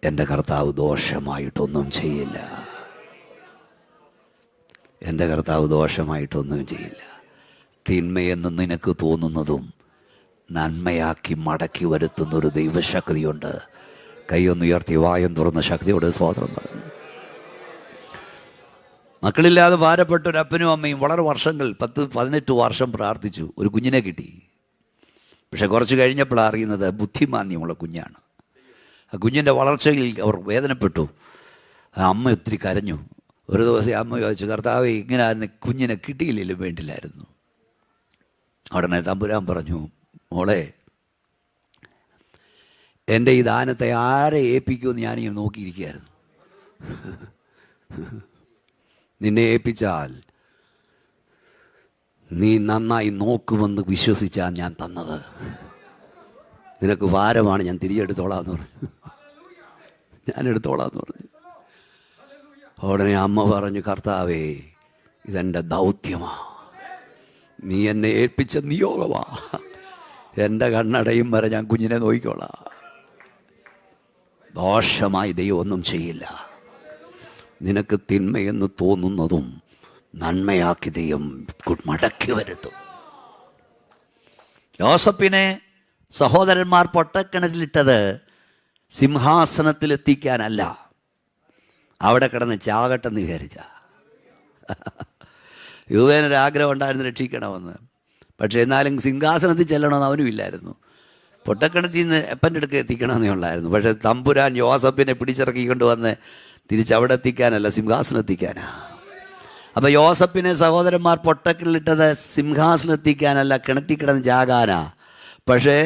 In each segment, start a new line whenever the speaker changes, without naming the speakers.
എൻ്റെ കർത്താവ് ദോഷമായിട്ടൊന്നും ചെയ്യില്ല. എൻ്റെ കർത്താവ് ദോഷമായിട്ടൊന്നും ചെയ്യില്ല. തിന്മയെന്ന് നിനക്ക് തോന്നുന്നതും നന്മയാക്കി മടക്കി വരുത്തുന്നൊരു ദൈവശക്തിയുണ്ട്. കൈയൊന്നുയർത്തി വായം തുറന്ന ശക്തിയോട് സ്തോത്രം പറഞ്ഞു. മക്കളില്ലാതെ ഭാരപ്പെട്ട ഒരു അപ്പനും അമ്മയും വളരെ വർഷങ്ങൾ 10-18 വർഷം പ്രാർത്ഥിച്ചു, ഒരു കുഞ്ഞിനെ കിട്ടി. പക്ഷെ കുറച്ച് കഴിഞ്ഞപ്പോൾ അറിയുന്നത് ബുദ്ധിമാന്യമുള്ള കുഞ്ഞാണ്. ആ കുഞ്ഞിൻ്റെ വളർച്ചയിൽ അവർ വേദനപ്പെട്ടു. ആ അമ്മ ഒത്തിരി കരഞ്ഞു. ഒരു ദിവസം അമ്മ ചോദിച്ചു, കർത്താവേ, ഇങ്ങനെ ആയിരുന്നു കുഞ്ഞിനെ കിട്ടിയില്ലെങ്കിലും വേണ്ടില്ലായിരുന്നു. ഉടനെ തമ്പുരാൻ പറഞ്ഞു, മോളെ, എൻ്റെ ഈ ദാനത്തെ ആരെ ഏൽപ്പിക്കുമെന്ന് ഞാനിങ്ങനെ നോക്കിയിരിക്കുകയായിരുന്നു. നിന്നെ ഏൽപ്പിച്ചാൽ നീ നന്നായി നോക്കുമെന്ന് വിശ്വസിച്ചാൽ ഞാൻ തന്നത്. നിനക്ക് ഭാരമാണ്, ഞാൻ തിരിച്ചെടുത്തോളാന്ന് പറഞ്ഞു. ഞാൻ എടുത്തോളാന്ന് പറഞ്ഞു. ഉടനെ അമ്മ പറഞ്ഞു, കർത്താവേ, ഇതെൻ്റെ ദൗത്യമാ, നീ എന്നെ ഏൽപ്പിച്ച നിയോഗമാ. എൻ്റെ കണ്ണടയും വരെ ഞാൻ കുഞ്ഞിനെ നോക്കിക്കോളാം. ദോഷമായി ദൈവം ഒന്നും ചെയ്യില്ല. നിനക്ക് തിന്മയെന്ന് തോന്നുന്നതും നന്മയാക്കി ദൈവം മടക്കി വരുത്തും. യോസഫിനെ സഹോദരന്മാർ പൊട്ടക്കിണറ്റിലിട്ടത് സിംഹാസനത്തിലെത്തിക്കാനല്ല, അവിടെ കിടന്ന് ചാകട്ടെന്ന് വിചാരിച്ച. യൂവേനൊരാഗ്രഹം ഉണ്ടായിരുന്നു രക്ഷിക്കണമെന്ന്. പക്ഷേ എന്നാലും സിംഹാസനത്തിൽ ചെല്ലണമെന്ന് അവനും ഇല്ലായിരുന്നു. പൊട്ടക്കിണറ്റിൽ നിന്ന് എപ്പൻ്റെ അടുക്ക് എത്തിക്കണമെന്നേ ഉള്ളായിരുന്നു. പക്ഷേ തമ്പുരാൻ യോസഫിനെ പിടിച്ചിറക്കിക്കൊണ്ട് വന്ന് തിരിച്ചവിടെ എത്തിക്കാനല്ല, സിംഹാസനം എത്തിക്കാനാ. അപ്പോൾ യോസഫിനെ സഹോദരന്മാർ പൊട്ടക്കിണറ്റിലിട്ടത് സിംഹാസനം എത്തിക്കാനല്ല, കിണറ്റിൽ കിടന്ന് ചാകാനാ. പക്ഷേ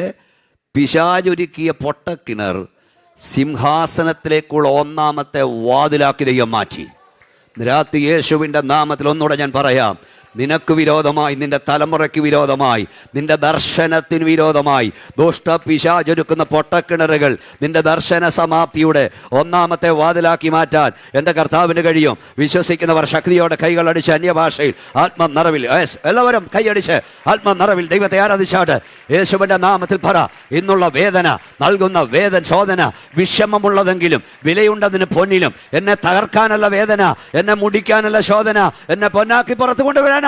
പിശാചൊരുക്കിയ പൊട്ടക്കിണർ സിംഹാസനത്തിലേക്കുള്ള ഒന്നാമത്തെ വാതിലാക്കി ദൈവം മാറ്റി. രാത്രി യേശുവിൻ്റെ നാമത്തിൽ ഒന്നുകൂടെ ഞാൻ പറയാം, നിനക്ക് വിരോധമായി, നിന്റെ തലമുറയ്ക്ക് വിരോധമായി, നിന്റെ ദർശനത്തിന് വിരോധമായി ദുഷ്ട പിശാചൊരുക്കുന്ന പൊട്ടക്കിണറുകൾ നിന്റെ ദർശന സമാപ്തിയുടെ ഒന്നാമത്തെ വാതിലാക്കി മാറ്റാൻ എൻ്റെ കർത്താവിന് കഴിയും. വിശ്വസിക്കുന്നവർ ശക്തിയോടെ കൈകളടിച്ച് അന്യഭാഷയിൽ ആത്മനിറവിൽ, എല്ലാവരും കൈയടിച്ച് ആത്മനിറവിൽ ദൈവത്തെ ആരാധിച്ചാട്ട് യേശുവിൻ്റെ നാമത്തിൽ പറ, ഇന്നുള്ള വേദന നൽകുന്ന ശോധന വിഷമമുള്ളതെങ്കിലും വിലയുണ്ടതിന് പൊന്നിലും, എന്നെ തകർക്കാനല്ല വേദന, എന്നെ മുടിക്കാനല്ല ശോധന, എന്നെ പൊന്നാക്കി പുറത്തു കൊണ്ടുവരാൻ.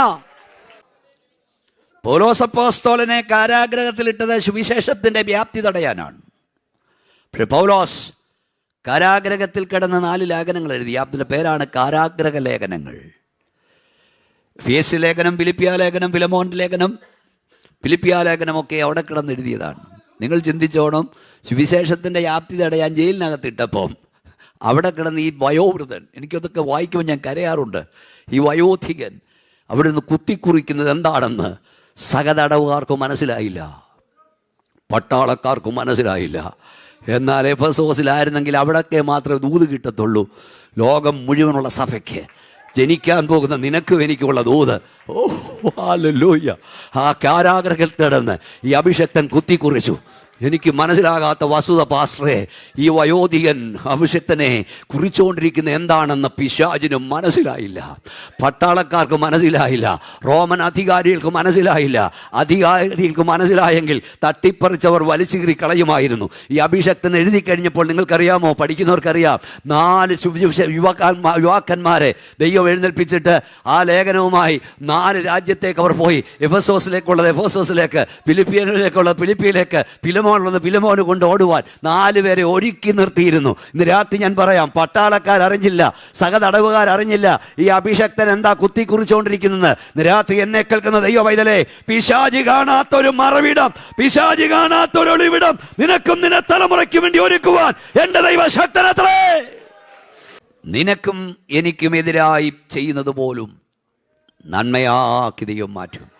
പൗലോസ് അപ്പോസ്തലനെ കാരാഗ്രഹത്തിലിട്ടത് സുവിശേഷത്തിന്റെ വ്യാപ്തി തടയാനാണ്. പക്ഷേ പൗലോസ് കാരാഗ്രഹത്തിൽ കിടന്ന് 4 ലേഖനങ്ങൾ എഴുതി. അതിൻ്റെ പേരാണ് കാരാഗ്രഹ ലേഖനങ്ങൾ. എഫേസ്യ ലേഖനം, ഫിലിപ്പിയ ലേഖനം, ഫിലമോൻ ലേഖനം, ഫിലിപ്പിയ ലേഖനമൊക്കെ അവിടെ കിടന്ന് എഴുതിയതാണ്. നിങ്ങൾ ചിന്തിച്ചോണം, സുവിശേഷത്തിൻ്റെ വ്യാപ്തി തടയാൻ ജയിലിനകത്തിട്ടപ്പം അവിടെ കിടന്ന് ഈ വയോവൃതൻ, എനിക്കതൊക്കെ വായിക്കുമ്പോൾ ഞാൻ കരയാറുണ്ട്. ഈ വയോധികൻ അവിടെ നിന്ന് കുത്തിക്കുറിക്കുന്നത് എന്താണെന്ന് സകതടവുകാർക്കും മനസ്സിലായില്ല, പട്ടാളക്കാർക്കും മനസ്സിലായില്ല. എന്നാൽ എഫെസോസിലായിരുന്നെങ്കിൽ അവിടൊക്കെ മാത്രമേ ദൂത് കിട്ടത്തുള്ളൂ. ലോകം മുഴുവനുള്ള സഭയ്ക്ക്, ജനിക്കാൻ പോകുന്ന നിനക്കും എനിക്കുള്ള ദൂത്. ഓ ഹല്ലേലൂയ! ആ കാരാഗ്രഹത്തിൽ കിടന്ന് ഈ അഭിഷക്തൻ കുത്തിക്കുറിച്ചു. എനിക്ക് മനസ്സിലാകാത്ത വസ്തുത പാസ്റ്ററെ, ഈ വയോധികൻ അഭിഷക്തനെ കുറിച്ചുകൊണ്ടിരിക്കുന്ന എന്താണെന്ന് പിശാചിനും മനസ്സിലായില്ല, പട്ടാളക്കാർക്ക് മനസ്സിലായില്ല, റോമൻ അധികാരികൾക്ക് മനസ്സിലായില്ല. അധികാരികൾക്ക് മനസ്സിലായെങ്കിൽ തട്ടിപ്പറിച്ചവർ വലിച്ചു കീറി കളയുമായിരുന്നു. ഈ അഭിഷക്തൻ എഴുതി കഴിഞ്ഞപ്പോൾ നിങ്ങൾക്കറിയാമോ, പഠിക്കുന്നവർക്കറിയാം, 4 യുവാക്കന്മാരെ ദൈവം എഴുന്നേൽപ്പിച്ചിട്ട് ആ ലേഖനവുമായി 4 രാജ്യത്തേക്ക് അവർ പോയി. എഫെസോസിലേക്കുള്ളത് എഫെസോസിലേക്ക്, ഫിലിപ്പിയനിലേക്കുള്ളത് ഫിലിപ്പിയിലേക്ക്, ഫിലമോന് കൊണ്ട് ഓടുവാൻ 4 പേരെ ഒരുക്കി നിർത്തിയിരുന്നു. ഇന്ന് രാത്രി ഞാൻ പറയാം, പട്ടാളക്കാർ അറിഞ്ഞില്ല, സഹതടവുകാർ അറിഞ്ഞില്ല ഈ അഭിഷക്തൻ എന്താ കുത്തിക്കുറിച്ചുകൊണ്ടിരിക്കുന്നത്. ഇന്ന് രാത്രി എന്നെ കേൾക്കുന്ന ദൈവ പൈതലേ, പിശാചി കാണാത്തൊരു മറവിടം, പിശാചി കാണാത്തൊരു ഒളിവിടം നിനക്കും നിന്റെ തലമുറയ്ക്ക് വേണ്ടി ഒരുക്കുവാൻ എൻ്റെ ദൈവശക്തനത്രേ. നിനക്കും എനിക്കും എതിരായി ചെയ്യുന്നത് പോലും നന്മയാക്കി ദൈവം മാറ്റും.